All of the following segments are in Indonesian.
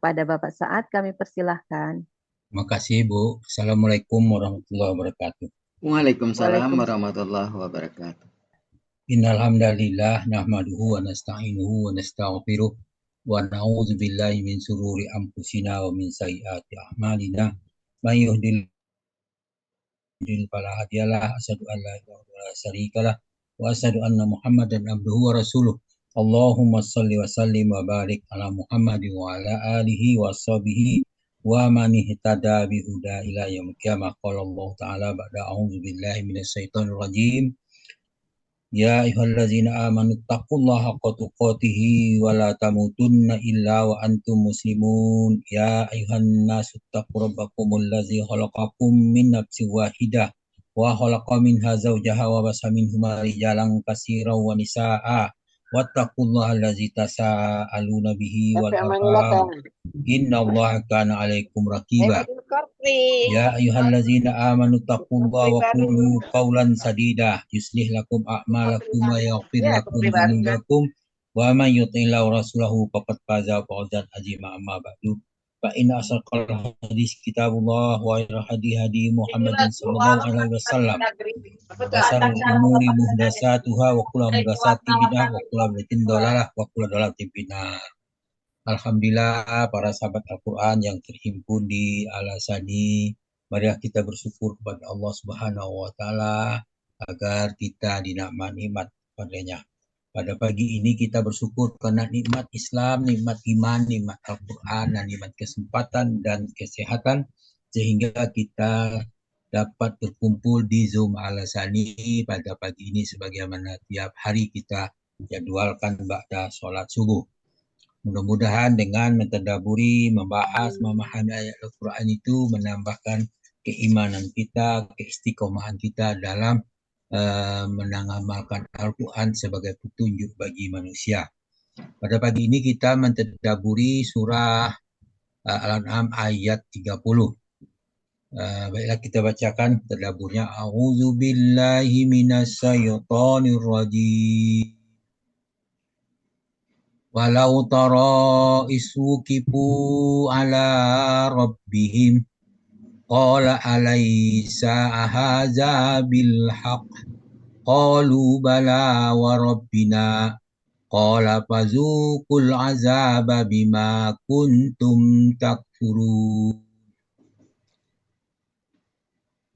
kepada Bapak Saad, kami persilahkan. Terima kasih, Bu. Assalamualaikum warahmatullahi wabarakatuh. Waalaikumsalam Waalaikumsalam. warahmatullahi wabarakatuh. Innal hamdalillah nahmaduhu wa nasta'inuhu wa nastaghfiruh wa na'udzu billahi min shururi anfusina wa min sayyiati a'malina. May yahdihillahu fala hadiyalah, asyhadu an la ilaha illallah la syarikalah wa asyhadu anna Muhammadan abduhu wa rasuluh. Allahumma shalli wa sallim wa barik ala Muhammadin wa ala alihi wa sahbihi wa man ihtada bi huda ila yaumil qiyamah. Qala Allah ta'ala ba'da a'udzu billahi minasy syaithanir rajim. Ya ayyuhallazina amanu taqullaha haqqa tuqatih wa la tamutunna illa wa antum muslimun. Ya ayyuhan nasu taqu rabbakumul ladzi khalaqakum min nafsin wahidah wa khalaqa minha zawjaha wa basa minhuma rijalan katsiran wa nisaa'a wattaqullaha allazi tasaaluna bihi wal arham. Innallaha kana 'alaikum raqiba. Ya ayyuhallazina amanu taqullaha wa qulu qawlan sadida yuslih lakum a'malakum wa yaghfir lakum dhunubakum wa man yuti'illahu rasulahu faqad faza fawzan 'azima. Amma ba'du, fa inna asaqal hadis kitabullah wa hadi hadi Muhammadin sallallahu alaihi wasallam wa syarrul umuri muhdatsatuha wa kullu muhdatsatin bid'ah wa kullu bid'atin dhalalah wa kullu dhalalatin finnar. Alhamdulillah para sahabat Al-Quran yang terhimpun di Al-Asani, marilah kita bersyukur kepada Allah Subhanahu wa Ta'ala agar kita dinamai nikmat padanya. Pada pagi ini kita bersyukur karena nikmat Islam, nikmat iman, nikmat Al-Quran, dan nikmat kesempatan dan kesehatan, sehingga kita dapat berkumpul di Zoom Al-Asani pada pagi ini sebagaimana tiap hari kita jadwalkan ba'da sholat subuh. Mudah-mudahan dengan mentadaburi, membahas, memahami ayat Al-Quran itu menambahkan keimanan kita, keistiqomahan kita dalam mengamalkan Al-Quran sebagai petunjuk bagi manusia. Pada pagi ini kita mentadaburi surah Al-An'am ayat 30. Baiklah kita bacakan tadaburnya. A'udzu billahi minasyaitonir rajim. Walau tara isukipu ala rabbihim qala alaysa hadza bil haqq qalu bala wa rabbina qala fazuqul azaba bima kuntum takfurun.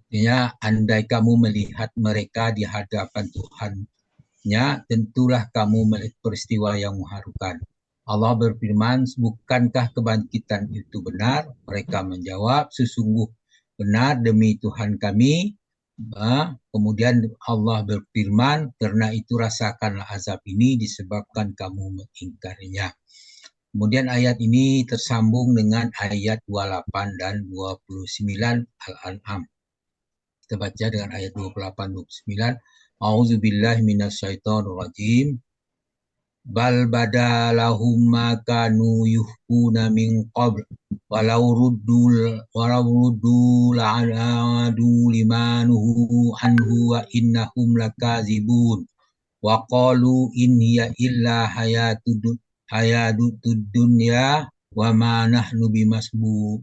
Artinya, andai kamu melihat mereka di hadapan Tuhan-Nya, tentulah kamu melihat peristiwa yang mengharukan. Allah berfirman, bukankah kebangkitan itu benar? Mereka menjawab, sesungguh benar demi Tuhan kami. Kemudian Allah berfirman, karena itu rasakanlah azab ini disebabkan kamu mengingkarinya. Kemudian ayat ini tersambung dengan ayat 28 dan 29 Al-An'am. Kita baca dengan ayat 28-29. A'udzubillahi minasyaitonir rajim. Bal badalahum ma kanu yuhkuna min qabl walau ruddu la'adu limanuhu anhu wa innahum lakazibun wa qalu in hiya illa hayatud dunya wa ma nahnu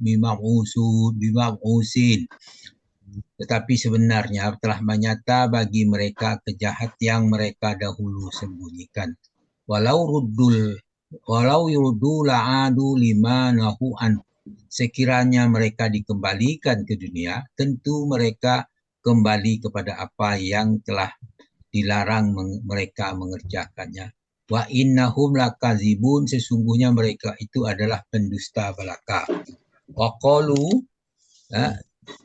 bimab'usin. Tetapi sebenarnya telah menyata bagi mereka kejahat yang mereka dahulu sembunyikan. Walau yurdu la'adu lima nahu'an. Sekiranya mereka dikembalikan ke dunia, tentu mereka kembali kepada apa yang telah dilarang mereka mengerjakannya. Wa innahum lakazibun, sesungguhnya mereka itu adalah pendusta belaka. Wa qalu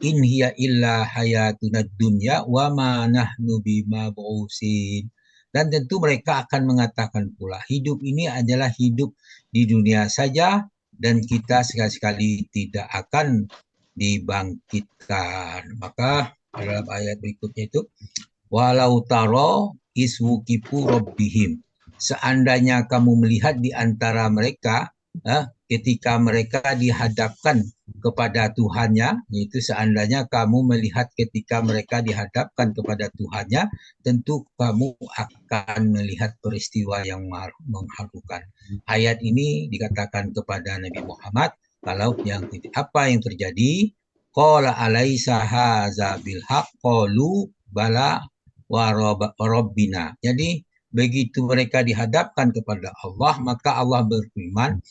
in hiya illa hayatuna dunya wa ma nahnu bimab'usin. Dan tentu mereka akan mengatakan pula, hidup ini adalah hidup di dunia saja dan kita sekali-sekali tidak akan dibangkitkan. Maka dalam ayat berikutnya itu, walau taro iswukifu rabbihim. Seandainya kamu melihat di antara mereka ketika mereka dihadapkan kepada Tuhannya, yaitu seandainya kamu melihat ketika mereka dihadapkan kepada Tuhannya, tentu kamu akan melihat peristiwa yang mengharukan. Ayat ini dikatakan kepada Nabi Muhammad, kalau apa yang terjadi, qala alaisa hadza bil haqq, qalu bala wa rabbina. Jadi begitu mereka dihadapkan kepada Allah, maka Allah berfirman,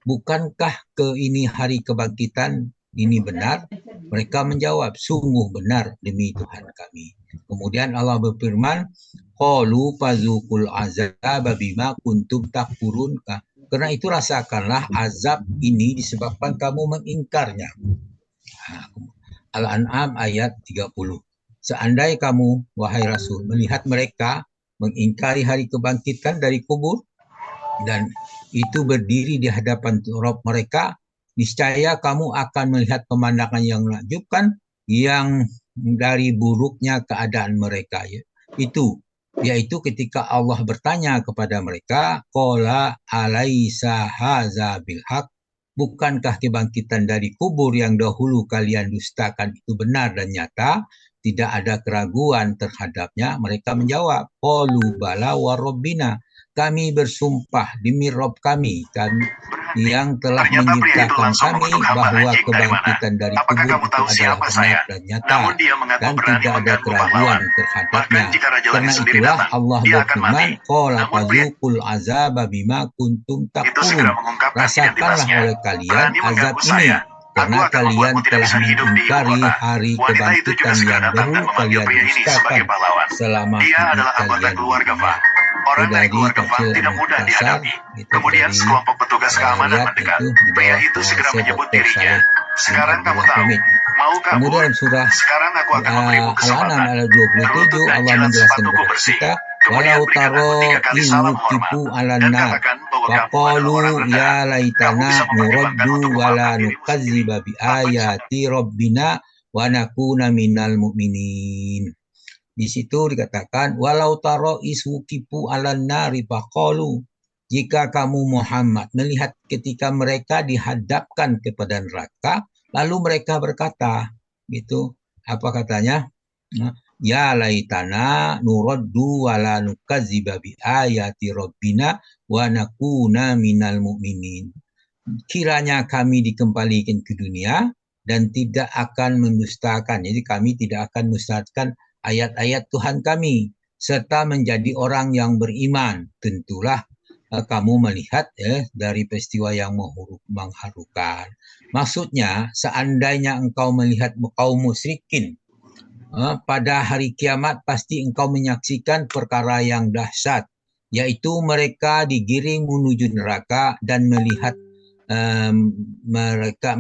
bukankah ini hari kebangkitan ini benar? Mereka menjawab, sungguh benar demi Tuhan kami. Kemudian Allah berfirman, qalu fazukul azaba bima kuntum takfurun. Karena itu rasakanlah azab ini disebabkan kamu mengingkarnya. Al-An'am ayat 30. Seandainya kamu, wahai Rasul, melihat mereka mengingkari hari kebangkitan dari kubur, dan itu berdiri di hadapan Rabb mereka, niscaya kamu akan melihat pemandangan yang menakjubkan yang dari buruknya keadaan mereka. Yaitu ketika Allah bertanya kepada mereka, qala alaisa hadza bil haqq, bukankah kebangkitan dari kubur yang dahulu kalian dustakan itu benar dan nyata? Tidak ada keraguan terhadapnya. Mereka menjawab, qalu bala wa rabbina, kami bersumpah demi Rob kami yang telah menciptakan kami bahwa kebangkitan dari kubur itu adalah benar dan nyata, dan tidak ada keraguan terhadapnya. Karena itulah Allah berfirman, qala fazukul azaba bima kuntum takfurun, rasakanlah oleh kalian azab ini karena kalian telah mengingkari hari kebangkitan yang dahulu kalian dustakan selama hidup kalian di dunia. Dari kecil tidak mudah dihadapi. Kemudian sekelompok petugas keamanan mendekat. Pria itu segera menyebut dirinya. Sekarang kamu tahu, mau kabur? Kemudian surah Sekarang aku akan memberimu Al-An'am ayat 27 Allah menjelaskan kepada kita, walau taro tipu alanna faqalu ya laitana nuraddu wala nukazziba bi ayati rabbina wa nakuna minal mu'minin. Di situ dikatakan, walau taro iswukipu alan nari faqalu, jika kamu Muhammad melihat ketika mereka dihadapkan kepada neraka, lalu mereka berkata, gitu, apa katanya? Ya laitana nuraddu wala nukazziba bi ayati rabbina wa nakuna minal mu'minin. Kiranya kami dikembalikan ke dunia dan tidak akan mendustakan. Jadi kami tidak akan mendustakan ayat-ayat Tuhan kami serta menjadi orang yang beriman. Tentulah kamu melihat dari peristiwa yang mengharukan. Maksudnya, seandainya engkau melihat kaum musyrikin pada hari kiamat, pasti engkau menyaksikan perkara yang dahsyat, yaitu mereka digiring menuju neraka dan melihat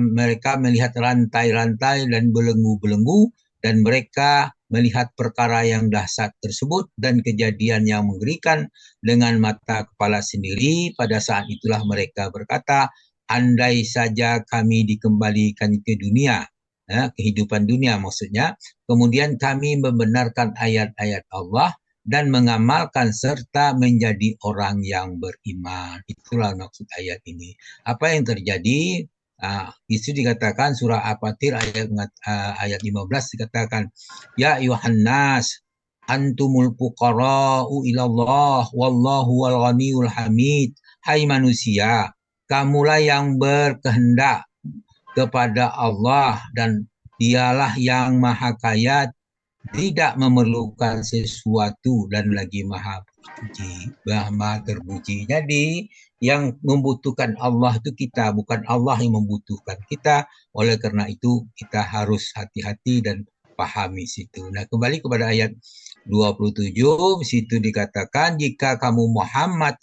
mereka melihat rantai-rantai dan belenggu-belenggu, dan mereka melihat perkara yang dahsyat tersebut dan kejadian yang mengerikan dengan mata kepala sendiri. Pada saat itulah mereka berkata, andai saja kami dikembalikan ke dunia, kehidupan dunia maksudnya, kemudian kami membenarkan ayat-ayat Allah dan mengamalkan serta menjadi orang yang beriman. Itulah maksud ayat ini. Apa yang terjadi? Itu dikatakan surah Al-Fatir ayat 15 dikatakan, ya ayuhan nas antumul fuqara'u ilallah wallahu wal ghaniyul hamid. Hai manusia, kamulah yang berkehendak kepada Allah dan dialah yang maha kaya, tidak memerlukan sesuatu dan lagi maha terpuji. Jadi yang membutuhkan Allah itu kita, bukan Allah yang membutuhkan kita. Oleh karena itu kita harus hati-hati dan pahami situ. Nah, kembali kepada ayat 27, situ dikatakan, jika kamu Muhammad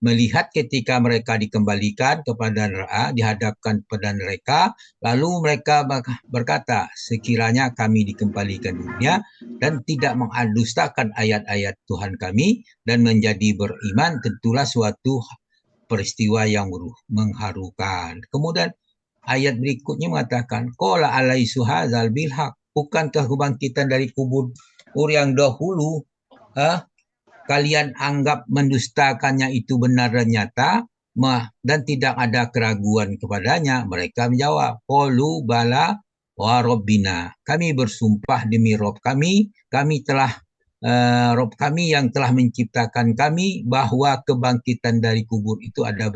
melihat ketika mereka dikembalikan kepada neraka, dihadapkan kepada mereka, lalu mereka berkata, sekiranya kami dikembalikan dunia dan tidak mendustakan ayat-ayat Tuhan kami dan menjadi beriman, tentulah suatu peristiwa yang mengharukan. Kemudian ayat berikutnya mengatakan, qala alaisu hadzal bil haq, bukankah kebangkitan dari kubur yang dahulu kalian anggap mendustakannya itu benar dan nyata? dan tidak ada keraguan kepadanya. Mereka menjawab, qalu bala wa rabbina. Kami bersumpah demi Rob kami telah Rob kami yang telah menciptakan kami, bahwa kebangkitan dari kubur itu adalah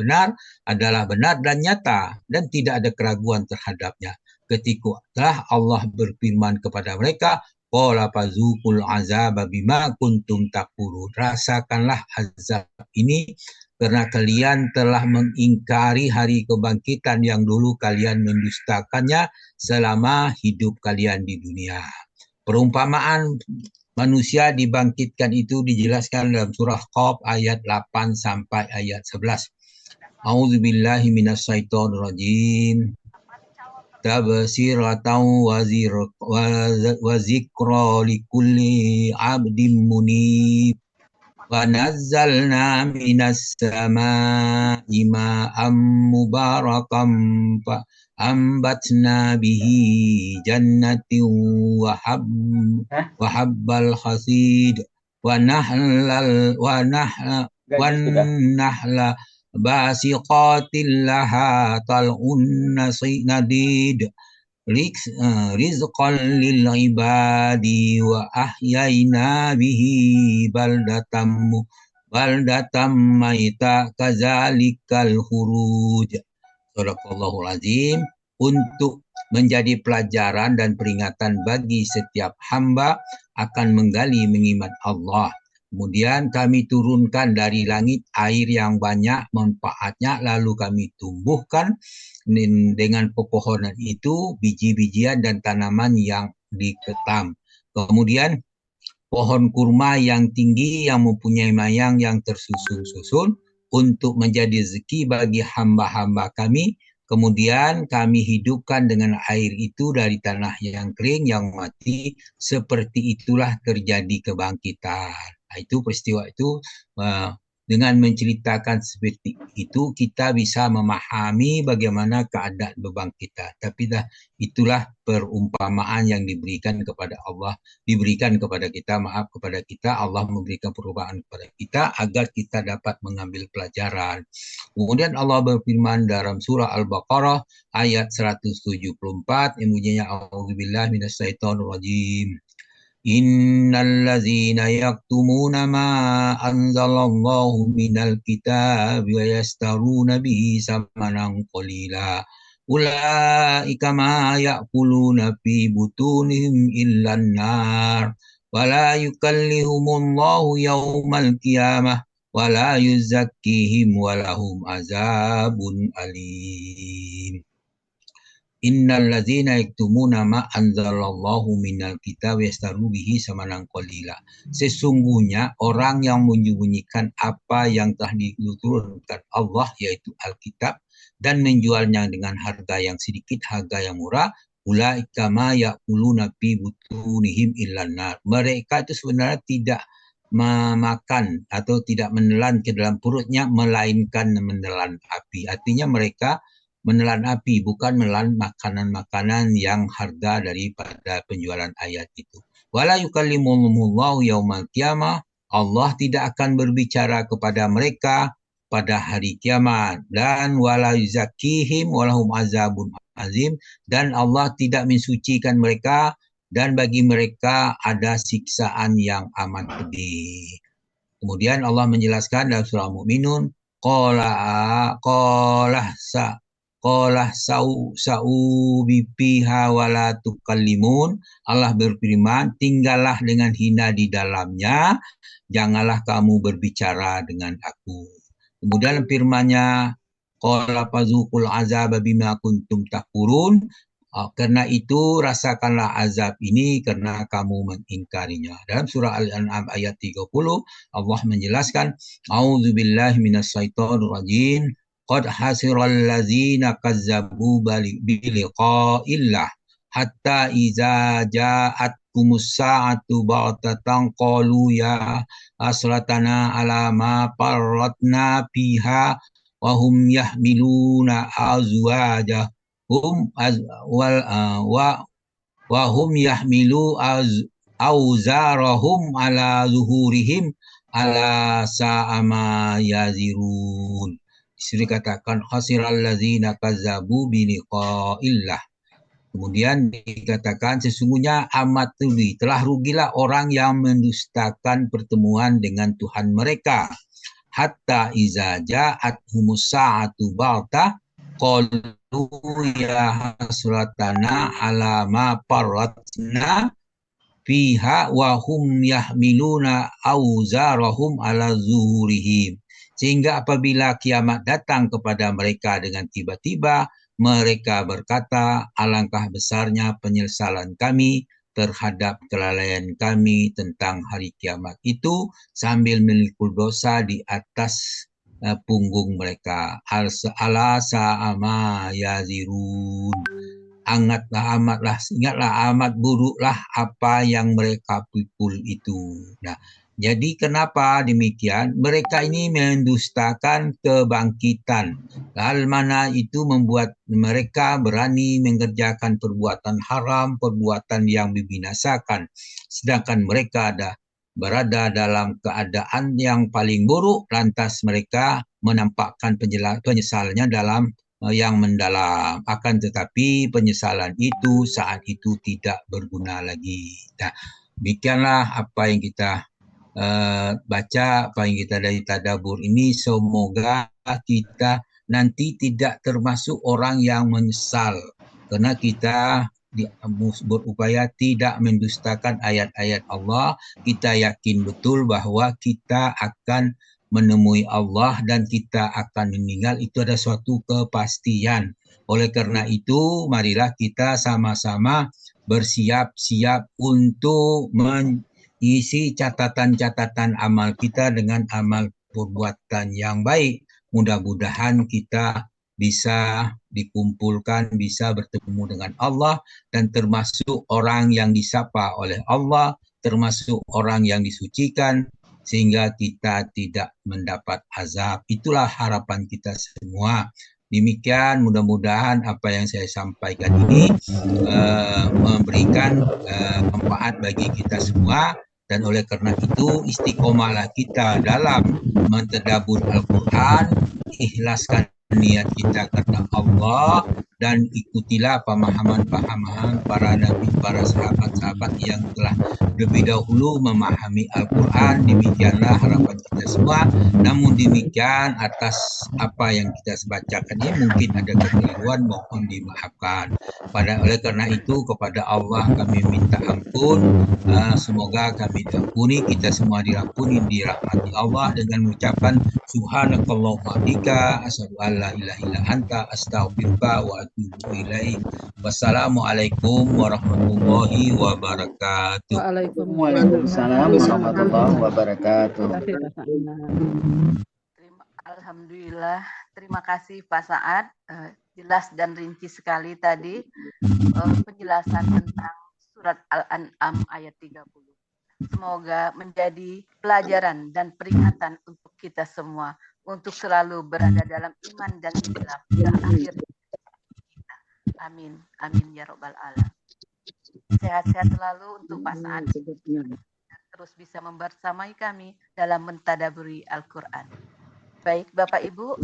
benar dan nyata, dan tidak ada keraguan terhadapnya. Ketika telah Allah berfirman kepada mereka, qala fazukul azaba bima kuntum takfurun. Rasakanlah azab ini karena kalian telah mengingkari hari kebangkitan yang dulu kalian mendustakannya selama hidup kalian di dunia. Perumpamaan manusia dibangkitkan itu dijelaskan dalam surah Qaf ayat 8 sampai ayat 11. A'udzubillahi minasyaitonirrajim. Tabsiratan wa zikra likulli 'abdin munib. Wa nazzalna minas sama'i ma'am mubarakan fa ambatna bihi jannatin wa habbal hasid wa nahla basiqatil laha tal'un nadid rizqan lil ibadi wa ahyayna bihi baldatan maita kazalikal khuruj. Sadaqallahul azim. Untuk menjadi pelajaran dan peringatan bagi setiap hamba akan menggali mengiman Allah. Kemudian kami turunkan dari langit air yang banyak manfaatnya, lalu kami tumbuhkan dengan pepohonan itu biji-bijian dan tanaman yang diketam. Kemudian pohon kurma yang tinggi yang mempunyai mayang yang tersusun-susun untuk menjadi rezeki bagi hamba-hamba kami. Kemudian kami hidupkan dengan air itu dari tanah yang kering yang mati. Seperti itulah terjadi kebangkitan. Itu peristiwa itu dengan menceritakan seperti itu kita bisa memahami bagaimana keadaan kebangkitan. Tapi itulah perumpamaan yang diberikan kepada Allah, diberikan kepada kita, kepada kita. Allah memberikan perumpamaan kepada kita agar kita dapat mengambil pelajaran. Kemudian Allah berfirman dalam surah Al-Baqarah ayat 174 yang bunyinya a'udzubillahi minasyaitonirrajim. Innallazina yaktumuna ma anzalallahu minal kitabi wa yastaruna bihi samanan qalila ulaika ma ya'kuluna fi butunihim illan nar wa la yukallihumullahu yawmal qiyamah wa la yuzakkihim wa lahum azabun alim. Innal ladzina yaktumuna ma anzalallahu minal kitabi yastaru bihi samanan qalila. Sesungguhnya orang yang menyembunyikan apa yang telah diturunkan Allah yaitu Alkitab dan menjualnya dengan harga yang sedikit, harga yang murah, ulaika ma ya'kuluna fi butunihim illan nar. Mereka itu sebenarnya tidak memakan atau tidak menelan ke dalam perutnya melainkan menelan api. Artinya mereka menelan api, bukan menelan makanan-makanan yang harga daripada penjualan ayat itu. Wala yukallimullahu yaumal qiyamah. Allah tidak akan berbicara kepada mereka pada hari kiamat. Dan wala yuzakkihim walahum azabun azim. Dan Allah tidak mensucikan mereka dan bagi mereka ada siksaan yang amat pedih. Kemudian Allah menjelaskan dalam surah Al-Mu'minun, Qala sa'u bipiha wala tukallimun. Allah berfirman, tinggallah dengan hina di dalamnya, janganlah kamu berbicara dengan aku. Kemudian firman-Nya, qala fazukul azaba bima kuntum takfurun. Karena itu rasakanlah azab ini karena kamu mengingkarinya. Dalam surah Al-An'am ayat 30 Allah menjelaskan, a'udzubillahi minasyaitonirrajim. Qad hasiral ladzina kazzabu biliqa'illah hatta iza ja'atkumus sa'atu baghtatan qalu ya asratana ala ma farratna fiha wa hum yahmiluna azwajahum wa hum yahmilu awzarahum ala zuhurihim ala sa'ama yazirun. Di sudah dikatakan khasiral ladzina kazzabu bi liqa'illah. Kemudian dikatakan sesungguhnya amat rugi, telah rugilah orang yang mendustakan pertemuan dengan Tuhan mereka. Hatta iza ja'athumus sa'atu baghtah qalu ya hasratana ala ma farratna fiha wa hum yahmiluna auzarahum ala zuhurihim. Sehingga apabila kiamat datang kepada mereka dengan tiba-tiba, mereka berkata, alangkah besarnya penyesalan kami terhadap kelalaian kami tentang hari kiamat itu, sambil memikul dosa di atas punggung mereka. Ala sa'ama yazirun. Ingatlah amat buruklah apa yang mereka pikul itu. Nah, jadi kenapa demikian? Mereka ini mendustakan kebangkitan. Hal mana itu membuat mereka berani mengerjakan perbuatan haram, perbuatan yang membinasakan. Sedangkan mereka berada dalam keadaan yang paling buruk, lantas mereka menampakkan penyesalannya dalam yang mendalam. Akan tetapi penyesalan itu saat itu tidak berguna lagi. Nah, demikianlah apa yang kita baca, apa yang kita dari tadabbur ini. Semoga kita nanti tidak termasuk orang yang menyesal, karena kita berupaya tidak mendustakan ayat-ayat Allah. Kita yakin betul bahwa kita akan menemui Allah dan kita akan meninggal, itu ada suatu kepastian. Oleh karena itu, marilah kita sama-sama bersiap-siap untuk isi catatan-catatan amal kita dengan amal perbuatan yang baik. Mudah-mudahan kita bisa dikumpulkan, bisa bertemu dengan Allah, dan termasuk orang yang disapa oleh Allah, termasuk orang yang disucikan, sehingga kita tidak mendapat azab. Itulah harapan kita semua. Demikian, mudah-mudahan apa yang saya sampaikan ini memberikan manfaat bagi kita semua. Dan oleh karena itu, istiqomahlah kita dalam mentadabbur Al-Quran, ikhlaskan niat kita karena Allah, dan ikutilah pemahaman-pemahaman para nabi, para sahabat-sahabat yang telah lebih dahulu memahami Al-Quran. Demikianlah harapan kita semua. Namun demikian, atas apa yang kita bacakan ini mungkin ada kekeliruan, mohon dimaafkan. Oleh karena itu, kepada Allah kami minta ampun. Semoga kami diampuni, kita semua diampuni, dirahmati Allah dengan mengucapkan subhanakallahumma bika asyhadu an la ilaha illa anta astaghfiruka wa atubu ilaik. Wassalamualaikum warahmatullahi wabarakatuh. Waalaikumsalam warahmatullahi wabarakatuh. Alhamdulillah, terima kasih Pak Saad. Jelas dan rinci sekali tadi penjelasan tentang surat Al-An'am ayat 30. Semoga menjadi pelajaran dan peringatan untuk kita semua untuk selalu berada dalam iman dan Islam hingga akhir kita. Amin, amin ya robbal alamin. Sehat-sehat selalu untuk Pak Saad, terus bisa membersamai kami dalam mentadaburi Al-Quran. Baik Bapak Ibu.